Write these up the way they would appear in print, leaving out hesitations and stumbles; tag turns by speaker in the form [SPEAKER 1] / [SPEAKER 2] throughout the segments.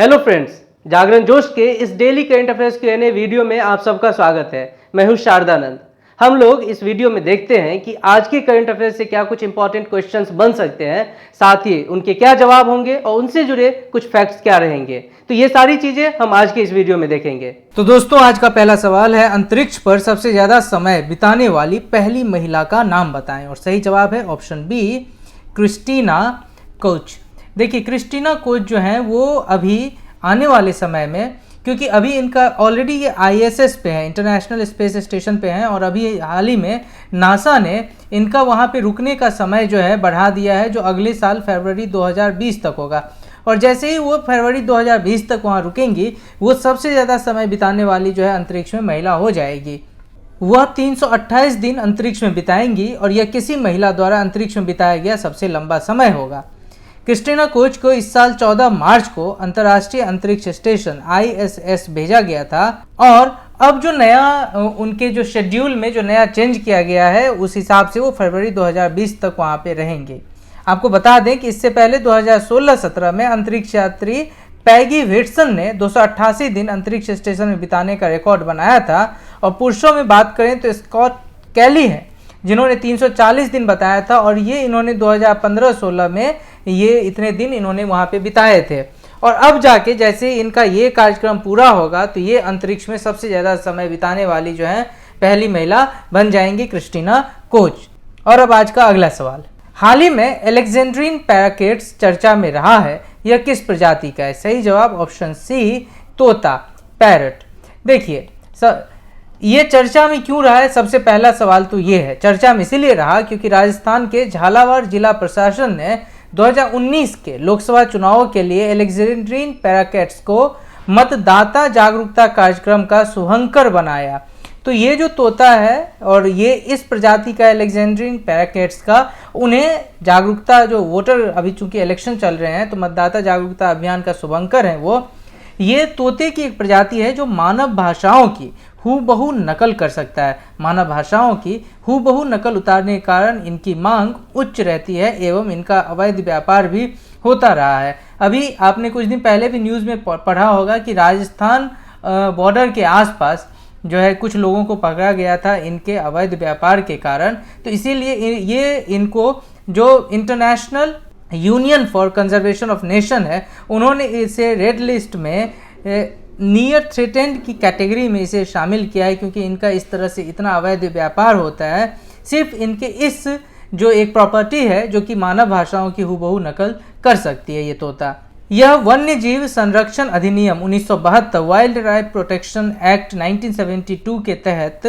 [SPEAKER 1] Hello friends, जागरण जोश के इस daily current affairs Q&A video में आप सबका स्वागत है। मैं हूं शारदानंद। हम लोग इस वीडियो में देखते हैं कि आज के करंट अफेयर्स से क्या कुछ इंपॉर्टेंट क्वेश्चंस बन सकते हैं, साथ ही उनके क्या जवाब होंगे और उनसे जुड़े कुछ फैक्ट्स क्या रहेंगे। तो ये सारी चीजें हम आज के इस वीडियो में देखेंगे।
[SPEAKER 2] तो दोस्तों, आज का पहला सवाल है, अंतरिक्ष पर सबसे ज्यादा समय बिताने वाली पहली महिला का नाम बताएं। और सही जवाब है ऑप्शन बी, क्रिस्टीना कोच। देखिए, क्रिस्टीना कोच जो है वो अभी आने वाले समय में, क्योंकि अभी इनका ऑलरेडी ये ISS पे है, इंटरनेशनल स्पेस स्टेशन पे हैं, और अभी हाल ही में नासा ने इनका वहाँ पे रुकने का समय जो है बढ़ा दिया है, जो अगले साल फरवरी 2020 तक होगा। और जैसे ही वो फरवरी 2020 तक वहाँ रुकेंगी, वो सबसे ज़्यादा समय बिताने वाली जो है अंतरिक्ष में महिला हो जाएगी। वह 328 दिन अंतरिक्ष में बिताएंगी और यह किसी महिला द्वारा अंतरिक्ष में बिताया गया सबसे लंबा समय होगा। क्रिस्टीना कोच को इस साल 14 मार्च को अंतर्राष्ट्रीय अंतरिक्ष स्टेशन ISS भेजा गया था, और अब जो नया उनके जो शेड्यूल में जो नया चेंज किया गया है, उस हिसाब से वो फरवरी 2020 तक वहाँ पे रहेंगे। आपको बता दें कि इससे पहले 2016-17 में अंतरिक्ष यात्री पैगी व्हिटसन ने 288 दिन अंतरिक्ष स्टेशन में बिताने का रिकॉर्ड बनाया था। और पुरुषों में बात करें तो स्कॉट कैली हैं, जिन्होंने 340 दिन बताया था, और ये इन्होंने 2015-16 में ये इतने दिन इन्होंने वहाँ पे बिताए थे। और अब जाके जैसे इनका ये कार्यक्रम पूरा होगा, तो ये अंतरिक्ष में सबसे ज़्यादा समय बिताने वाली जो है पहली महिला बन जाएंगी, क्रिस्टीना कोच। और अब आज का अगला सवाल, हाल ही में एलेक्जेंड्रीन पैराकेट्स चर्चा में रहा है, यह किस प्रजाति का है? सही जवाब ऑप्शन सी, तोता, पैरट। देखिए ये चर्चा में क्यों रहा है, सबसे पहला सवाल तो ये है, चर्चा में इसीलिए रहा क्योंकि राजस्थान के झालावाड़ जिला प्रशासन ने 2019 के लोकसभा चुनावों के लिए एलेक्जेंड्रीन पैराकेट्स को मतदाता जागरूकता कार्यक्रम का शुभंकर बनाया। तो ये जो तोता है और ये इस प्रजाति का एलेक्जेंड्रीन पैराकेट्स का, उन्हें जागरूकता, जो वोटर अभी चूंकि इलेक्शन चल रहे हैं तो मतदाता जागरूकता अभियान का शुभंकर है वो, ये तोते की एक प्रजाति है जो मानव भाषाओं की हूबहू नकल कर सकता है। मानव भाषाओं की हूबहू नकल उतारने के कारण इनकी मांग उच्च रहती है एवं इनका अवैध व्यापार भी होता रहा है। अभी आपने कुछ दिन पहले भी न्यूज़ में पढ़ा होगा कि राजस्थान बॉर्डर के आसपास जो है कुछ लोगों को पकड़ा गया था इनके अवैध व्यापार के कारण। तो इसीलिए ये इनको जो international union for conservation of nation है, उन्होंने इसे रेड लिस्ट में नियर थ्रेटेंड की कैटेगरी में इसे शामिल किया है, क्योंकि इनका इस तरह से इतना अवैध व्यापार होता है। सिर्फ इनके इस जो एक प्रॉपर्टी है जो कि मानव भाषाओं की हूबहू नकल कर सकती है ये तोता। यह वन्य जीव संरक्षण अधिनियम 1972 वाइल्ड लाइफ प्रोटेक्शन एक्ट 1972 के तहत,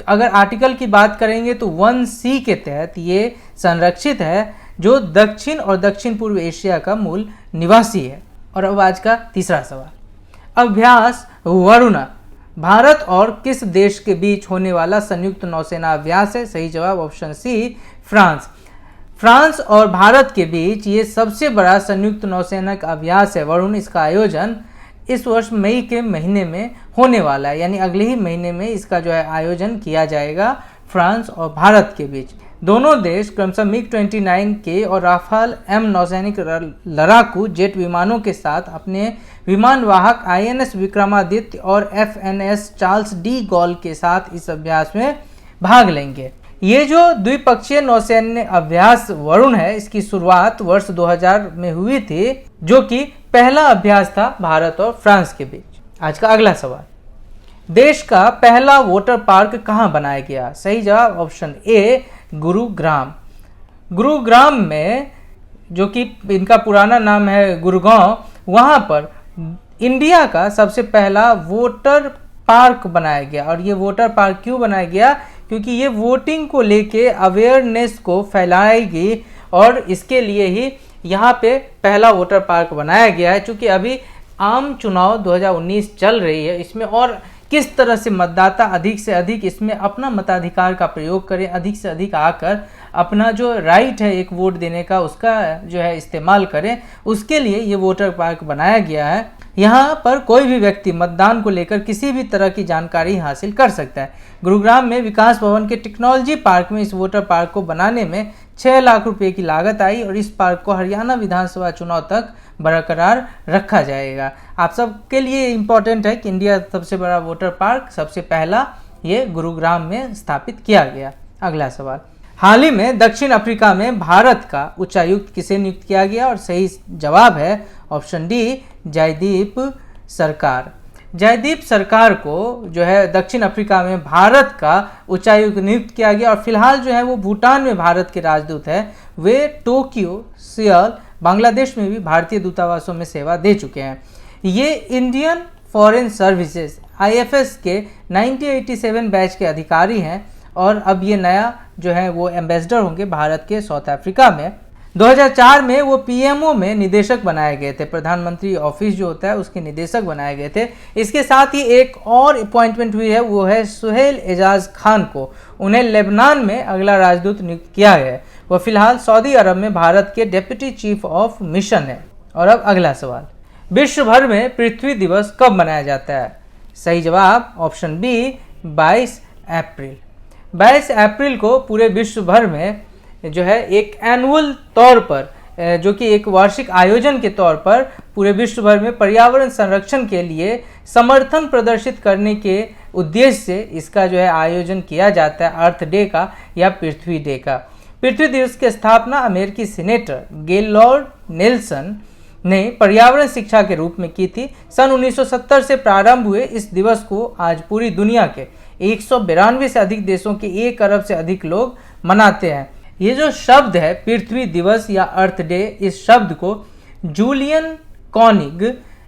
[SPEAKER 2] अगर आर्टिकल की बात करेंगे तो 1C के तहत ये संरक्षित है, जो दक्षिण और दक्षिण पूर्व एशिया का मूल निवासी है। और अब आज का तीसरा सवाल, अभ्यास वरुणा भारत और किस देश के बीच होने वाला संयुक्त नौसेना अभ्यास है? सही जवाब ऑप्शन सी, फ्रांस। फ्रांस और भारत के बीच ये सबसे बड़ा संयुक्त नौसेना का अभ्यास है वरुण। इसका आयोजन इस वर्ष मई के महीने में होने वाला है, यानी अगले ही महीने में इसका जो है आयोजन किया जाएगा फ्रांस और भारत के बीच। दोनों देश क्रमशः MiG-29 के और राफाल M नौसैनिक लड़ाकू जेट विमानों के साथ अपने विमान वाहक INS विक्रमादित्य और FNS चार्ल्स डी गॉल के साथ इस अभ्यास में भाग लेंगे। ये जो द्विपक्षीय नौसैन्य अभ्यास वरुण है, इसकी शुरुआत वर्ष 2000 में हुई थी, जो कि पहला अभ्यास था भारत और फ्रांस के बीच। आज का अगला सवाल, देश का पहला वाटर पार्क कहाँ बनाया गया? सही जवाब ऑप्शन ए, गुरुग्राम। गुरुग्राम में, जो कि इनका पुराना नाम है गुड़गांव, वहाँ पर इंडिया का सबसे पहला वाटर पार्क बनाया गया। और ये वाटर पार्क क्यों बनाया गया? क्योंकि ये वोटिंग को लेके अवेयरनेस को फैलाएगी, और इसके लिए ही यहाँ पे पहला वाटर पार्क बनाया गया है। चूँकि अभी आम चुनाव 2019 चल रही है, इसमें और किस तरह से मतदाता अधिक से अधिक इसमें अपना मताधिकार का प्रयोग करें, अधिक से अधिक आकर अपना जो राइट है एक वोट देने का उसका जो है इस्तेमाल करें, उसके लिए ये वोटर पार्क बनाया गया है। यहाँ पर कोई भी व्यक्ति मतदान को लेकर किसी भी तरह की जानकारी हासिल कर सकता है। गुरुग्राम में विकास भवन के टेक्नोलॉजी पार्क में इस वोटर पार्क को बनाने में 6 लाख रुपए की लागत आई और इस पार्क को हरियाणा विधानसभा चुनाव तक बरकरार रखा जाएगा। आप सबके लिए इम्पोर्टेंट है कि इंडिया सबसे बड़ा वोटर पार्क सबसे पहला ये गुरुग्राम में स्थापित किया गया। अगला सवाल, हाल ही में दक्षिण अफ्रीका में भारत का उच्चायुक्त किसे नियुक्त किया गया? और सही जवाब है ऑप्शन डी, जयदीप सरकार। जयदीप सरकार को जो है दक्षिण अफ्रीका में भारत का उच्चायुक्त नियुक्त किया गया और फिलहाल जो है वो भूटान में भारत के राजदूत है। वे टोक्यो, सियोल, बांग्लादेश में भी भारतीय दूतावासों में सेवा दे चुके हैं। ये इंडियन फॉरेन सर्विसेज IFS के 1987 बैच के अधिकारी हैं और अब ये नया जो है वो एम्बेसडर होंगे भारत के साउथ अफ्रीका में। 2004 में वो PMO में निदेशक बनाए गए थे, प्रधानमंत्री ऑफिस जो होता है उसके निदेशक बनाए गए थे। इसके साथ ही एक और अपॉइंटमेंट हुई है, वो है सुहेल एजाज खान को, उन्हें लेबनान में अगला राजदूत नियुक्त किया गया है। वह फिलहाल सऊदी अरब में भारत के डिप्टी चीफ ऑफ मिशन है। और अब अगला सवाल, विश्व भर में पृथ्वी दिवस कब मनाया जाता है? सही जवाब ऑप्शन बी, 22 अप्रैल। 22 अप्रैल को पूरे विश्व भर में जो है एक एनुअल तौर पर जो कि एक वार्षिक आयोजन के तौर पर पूरे विश्व भर में पर्यावरण संरक्षण के लिए समर्थन प्रदर्शित करने के उद्देश्य से इसका जो है आयोजन किया जाता है, अर्थ डे का या पृथ्वी डे का। पृथ्वी दिवस की स्थापना अमेरिकी सीनेटर गेलॉर्ड नेल्सन ने पर्यावरण शिक्षा के रूप में की थी। सन 1970 से प्रारंभ हुए इस दिवस को आज पूरी दुनिया के 192 से अधिक देशों के 1 अरब से अधिक लोग मनाते हैं। ये जो शब्द है पृथ्वी दिवस या अर्थ डे, इस शब्द को जूलियन कॉनिग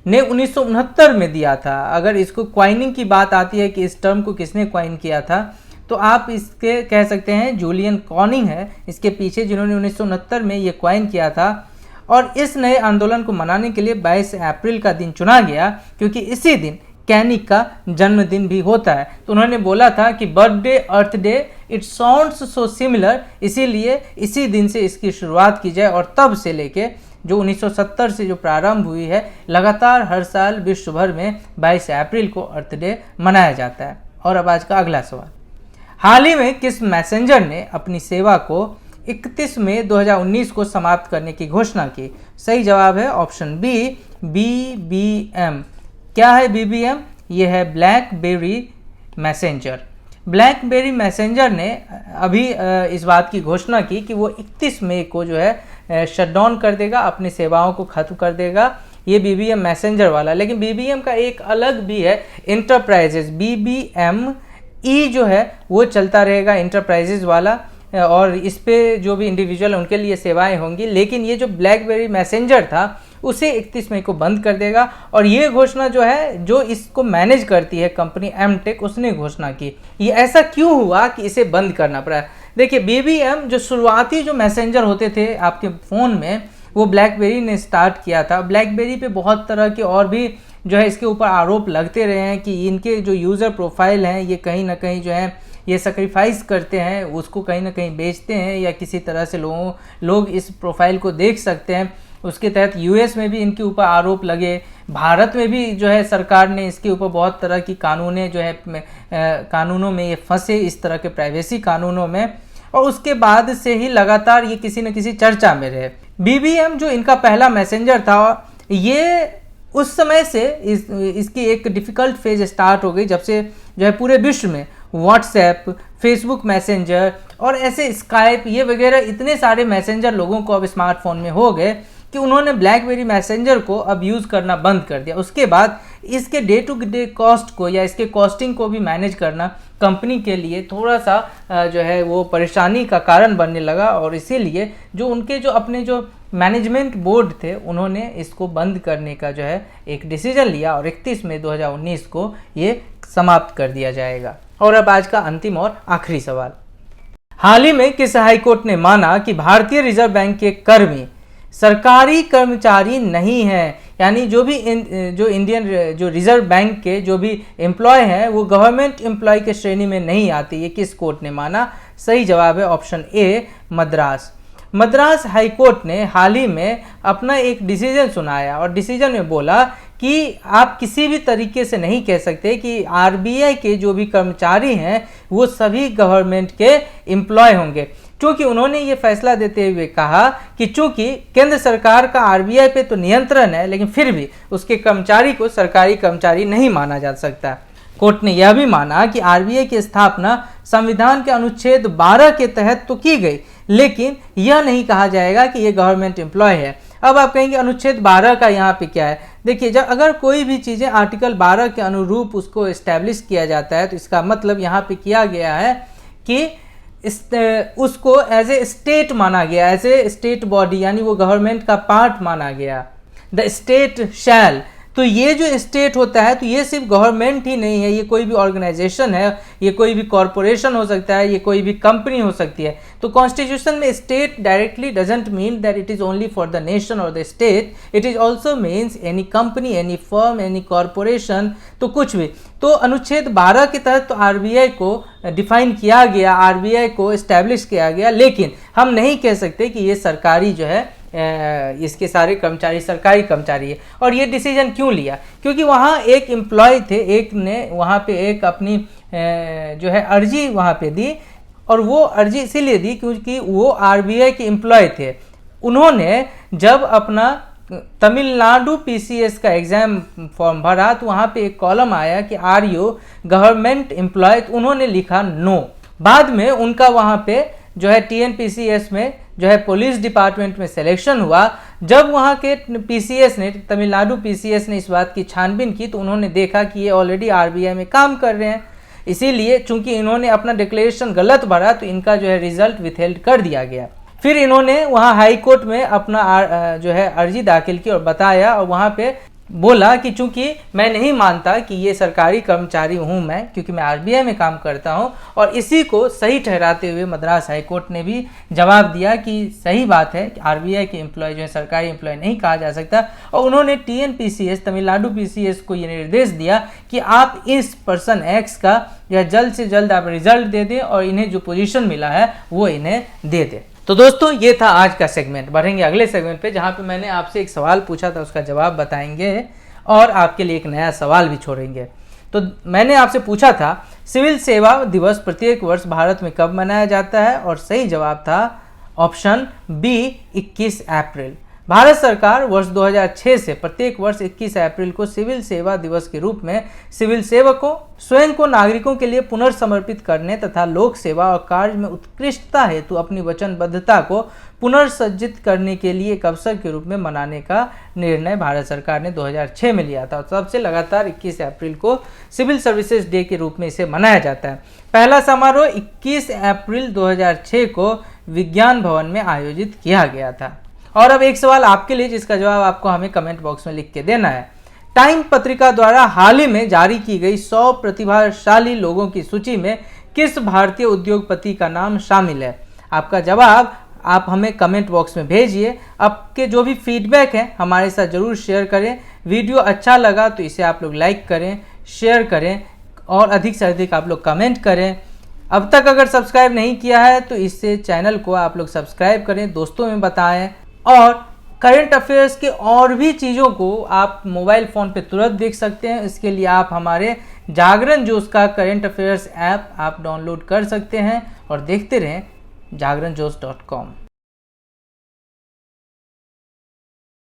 [SPEAKER 2] ने 1969 में दिया था। अगर इसको क्वाइनिंग की बात आती है कि इस टर्म को किसने क्वाइन किया था, तो आप इसके कह सकते हैं जूलियन कॉनिंग है इसके पीछे, जिन्होंने 1969 में ये क्वाइन किया था। और इस नए आंदोलन को मनाने के लिए 22 अप्रैल का दिन चुना गया क्योंकि इसी दिन कैनिक का जन्मदिन भी होता है। तो उन्होंने बोला था कि birthday earth day, it sounds so similar, इसीलिए इसी दिन से इसकी शुरुआत की जाए। और तब से लेके जो 1970 से जो प्रारंभ हुई है, लगातार हर साल विश्व भर में 22 अप्रैल को अर्थ डे मनाया जाता है। और अब आज का अगला सवाल, हाल ही में किस मैसेंजर ने अपनी सेवा को 31 मई 2019 को समाप्त करने की घोषणा की? सही जवाब है ऑप्शन बी, BBM। क्या है BBM? ये है ब्लैकबेरी मैसेंजर। ब्लैकबेरी मैसेंजर ने अभी इस बात की घोषणा की कि वो 31 मई को जो है शट डाउन कर देगा, अपनी सेवाओं को खत्म कर देगा, ये BBM मैसेंजर वाला। लेकिन BBM का एक अलग भी है, इंटरप्राइजेज, BBME जो है वो चलता रहेगा, इंटरप्राइजेज वाला, और इस पे जो भी इंडिविजुअल उनके लिए सेवाएं होंगी। लेकिन ये जो ब्लैकबेरी मैसेंजर था उसे 31 मई को बंद कर देगा। और ये घोषणा जो है, जो इसको मैनेज करती है कंपनी M-Tech, उसने घोषणा की। ये ऐसा क्यों हुआ कि इसे बंद करना पड़ा? देखिए, BBM जो शुरुआती जो मैसेंजर होते थे आपके फ़ोन में, वो ब्लैकबेरी ने स्टार्ट किया था। ब्लैकबेरी पे बहुत तरह के और भी जो है इसके ऊपर आरोप लगते रहे हैं कि इनके जो यूज़र प्रोफाइल हैं ये कहीं ना कहीं जो है ये सेक्रीफाइस करते हैं, उसको कहीं ना कहीं बेचते हैं या किसी तरह से लोग इस प्रोफाइल को देख सकते हैं। उसके तहत US में भी इनके ऊपर आरोप लगे, भारत में भी जो है सरकार ने इसके ऊपर बहुत तरह की कानूनें जो है कानूनों में ये फंसे, इस तरह के प्राइवेसी कानूनों में। और उसके बाद से ही लगातार ये किसी न किसी चर्चा में रहे। BBM जो इनका पहला मैसेंजर था, ये उस समय से इसकी एक डिफ़िकल्ट फेज स्टार्ट हो गई जब से जो है पूरे विश्व में व्हाट्सएप, फेसबुक मैसेंजर और ऐसे स्काइप ये वगैरह इतने सारे मैसेंजर लोगों को अब स्मार्टफोन में हो गए कि उन्होंने ब्लैकबेरी मैसेंजर को अब यूज़ करना बंद कर दिया। उसके बाद इसके डे टू डे कॉस्ट को या इसके कॉस्टिंग को भी मैनेज करना कंपनी के लिए थोड़ा सा जो है वो परेशानी का कारण बनने लगा। और इसीलिए जो उनके जो अपने जो मैनेजमेंट बोर्ड थे, उन्होंने इसको बंद करने का जो है एक डिसीजन लिया और 31 मई 2019 को ये समाप्त कर दिया जाएगा। और अब आज का अंतिम और आखिरी सवाल, हाल ही में किस हाईकोर्ट ने माना कि भारतीय रिजर्व बैंक के कर्मी सरकारी कर्मचारी नहीं है? यानी जो भी जो इंडियन जो रिजर्व बैंक के जो भी एम्प्लॉय हैं वो गवर्नमेंट एम्प्लॉय के श्रेणी में नहीं आते। ये किस कोर्ट ने माना? सही जवाब है option A Madras. Madras high court ने हाल ही में अपना एक डिसीजन सुनाया और डिसीजन में बोला कि आप किसी भी तरीके से नहीं कह सकते कि आरबीआई के जो भी कर्मचारी हैं वो सभी गवर्नमेंट के एम्प्लॉय होंगे, क्योंकि उन्होंने ये फैसला देते हुए कहा कि चूंकि केंद्र सरकार का आरबीआई पे तो नियंत्रण है, लेकिन फिर भी उसके कर्मचारी को सरकारी कर्मचारी नहीं माना जा सकता। कोर्ट ने यह भी माना कि आरबीआई की स्थापना संविधान के अनुच्छेद 12 के तहत तो की गई, लेकिन यह नहीं कहा जाएगा कि यह गवर्नमेंट एम्प्लॉय है। अब आप कहेंगे अनुच्छेद 12 का यहाँ पे क्या है? देखिए, जब अगर कोई भी चीज़ें आर्टिकल 12 के अनुरूप उसको एस्टैब्लिश किया जाता है तो इसका मतलब यहाँ पे किया गया है कि उसको एज ए स्टेट माना गया, एज ए स्टेट बॉडी, यानी वो गवर्नमेंट का पार्ट माना गया। द स्टेट शैल, तो ये जो स्टेट होता है तो ये सिर्फ गवर्नमेंट ही नहीं है, ये कोई भी ऑर्गेनाइजेशन है, ये कोई भी कॉरपोरेशन हो सकता है, ये कोई भी कंपनी हो सकती है। तो कॉन्स्टिट्यूशन में state directly doesn't mean that it is only for the nation और the state, it is also means any company, any firm, any corporation, तो कुछ भी। तो अनुच्छेद 12 के तहत तो आरबीआई को डिफाइन किया गया, आरबीआई को एस्टैब्लिश किया गया, लेकिन हम नहीं कह सकते कि ये सरकारी जो है इसके सारे कर्मचारी सरकारी कर्मचारी है। और ये डिसीजन क्यों लिया? क्योंकि वहाँ एक एम्प्लॉय थे, एक ने वहाँ पे एक अपनी जो है अर्जी वहाँ पे दी, और वो अर्जी इसीलिए दी क्योंकि वो आरबीआई के एम्प्लॉय थे। उन्होंने जब अपना तमिलनाडु पीसीएस का एग्जाम फॉर्म भरा तो वहाँ पे एक कॉलम आया कि आर यू गवर्नमेंट एम्प्लॉय, तो उन्होंने लिखा नो। बाद में उनका वहाँ पे जो है टीएनपीसीएस में जो है पुलिस डिपार्टमेंट में सिलेक्शन हुआ। जब वहाँ के पीसीएस ने, तमिलनाडु पीसीएस ने इस बात की छानबीन की तो उन्होंने देखा कि ये ऑलरेडी आरबीआई में काम कर रहे हैं, इसीलिए चूंकि इन्होंने अपना डिक्लेरेशन गलत भरा तो इनका जो है रिजल्ट विथहेल्ड कर दिया गया। फिर इन्होंने वहाँ हाई कोर्ट में अपना जो है अर्जी दाखिल की और बताया, और वहाँ पे बोला कि चूंकि मैं नहीं मानता कि ये सरकारी कर्मचारी हूँ मैं, क्योंकि मैं आरबीआई में काम करता हूँ, और इसी को सही ठहराते हुए मद्रास हाई कोर्ट ने भी जवाब दिया कि सही बात है कि आरबीआई के एम्प्लॉय जो है सरकारी एम्प्लॉय नहीं कहा जा सकता। और उन्होंने टीएनपीसीएस, तमिलनाडु पीसीएस को ये निर्देश दिया कि आप इस पर्सन एक्स का या जल्द से जल्द आप रिजल्ट दे दें और इन्हें जो पोजीशन मिला है वो इन्हें दे दें। तो दोस्तों, ये था आज का सेगमेंट। बढ़ेंगे अगले सेगमेंट पे, जहाँ पे मैंने आपसे एक सवाल पूछा था उसका जवाब बताएंगे और आपके लिए एक नया सवाल भी छोड़ेंगे। तो मैंने आपसे पूछा था सिविल सेवा दिवस प्रत्येक वर्ष भारत में कब मनाया जाता है, और सही जवाब था ऑप्शन बी 21 अप्रैल। भारत सरकार वर्ष 2006 से प्रत्येक वर्ष 21 अप्रैल को सिविल सेवा दिवस के रूप में सिविल सेवकों स्वयं को नागरिकों के लिए पुनर्समर्पित करने तथा लोक सेवा और कार्य में उत्कृष्टता हेतु अपनी वचनबद्धता को पुनर्सज्जित करने के लिए एक अवसर के रूप में मनाने का निर्णय भारत सरकार ने 2006 में लिया था। और तब से लगातार 21 अप्रैल को सिविल सर्विसेज डे के रूप में इसे मनाया जाता है। पहला समारोह 21 अप्रैल 2006 को विज्ञान भवन में आयोजित किया गया था। और अब एक सवाल आपके लिए, जिसका जवाब आपको हमें कमेंट बॉक्स में लिख के देना है। टाइम पत्रिका द्वारा हाल ही में जारी की गई 100 प्रतिभाशाली लोगों की सूची में किस भारतीय उद्योगपति का नाम शामिल है? आपका जवाब आप हमें कमेंट बॉक्स में भेजिए। आपके जो भी फीडबैक है हमारे साथ ज़रूर शेयर करें। वीडियो अच्छा लगा तो इसे आप लोग लाइक करें, शेयर करें और अधिक से अधिक आप लोग कमेंट करें। अब तक अगर सब्सक्राइब नहीं किया है तो इससे चैनल को आप लोग सब्सक्राइब करें, दोस्तों में बताएं, और करंट अफेयर्स के और भी चीज़ों को आप मोबाइल फ़ोन पे तुरंत देख सकते हैं। इसके लिए आप हमारे जागरण जोश का करंट अफेयर्स ऐप आप डाउनलोड कर सकते हैं और देखते रहें जागरणजोश.com।